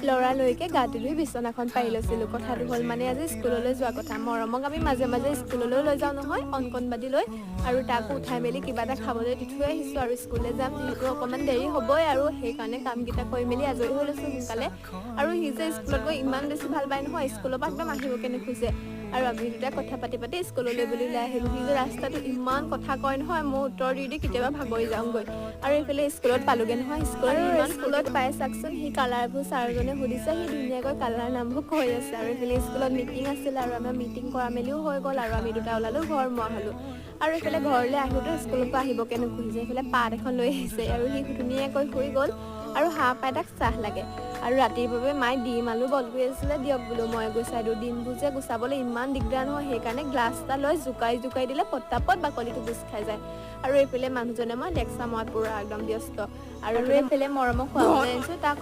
লৰালৈকে গাটো ধুই বিচনাখন পাৰি লৈছিলোঁ কথাটো হ'ল মানে আজি স্কুললৈ যোৱা কথা মৰমক আমি মাজে মাজে স্কুললৈ লৈ যাওঁ নহয় অংকনবাদী লৈ আৰু তাকো উঠাই মেলি কিবা এটা খাবলৈ দি থৈ আহিছোঁ আৰু স্কুললৈ যাম যিহেতু অকণমান দেৰি হ'বই আৰু সেইকাৰণে কামকেইটা কৰি মেলি আজৰি হৈ লৈছোঁ সোনকালে আৰু সি যে স্কুলত গৈ ইমান বেছি ভাল পায় নহয় স্কুলৰ পৰা একদম আহিবকে নোখোজে আৰু আমি দুটা কথা পাতি পাতি স্কুললৈ বুলি ওলাই আহিলোঁ সি যে ৰাস্তাটো ইমান কথা কয় নহয় মই উত্তৰ দি কেতিয়াবা ভাগৰি যাওঁগৈ আৰু এইফালে স্কুলত পালোগে নহয় স্কুলত পাই চাকচোন সি কালাৰবোৰ ছাৰজনে সুধিছে সি ধুনীয়াকৈ কালাৰ নামবোৰ কৈ আছে আৰু এইফালে স্কুলত মিটিং আছিল আৰু আমাৰ মিটিং কৰা মেলিও হৈ গ'ল আৰু আমি দুটা ওলালোঁ ঘৰ মোৱা হ'লোঁ আৰু এইফালে ঘৰলৈ আহোঁতে স্কুলৰ পৰা আহিবকে নোখোজে এইফালে পাত এখন লৈ আহিছে আৰু সি ধুনীয়াকৈ শুই গ'ল আৰু হাঁহ পাই তাক চাহ লাগে আৰু ৰাতিৰ বাবে মায়ে ডিম আলু বইল কৰি আছিলে দিয়ক বোলো মই গুচাই দিওঁ ডিমবোৰ যে গুচাবলৈ ইমান দিগদাৰ নহয় সেইকাৰণে গ্লাছ এটা লৈ জোকাই দিলে পটাপট বাকলিটো গুচ খাই যায় আৰু এইফালে মানুহজনে মই লেকচাৰ মৰাত পুৰা একদম ব্যস্ত আৰু এইফালে মৰমক খুৱাবলৈ আনিছোঁ তাক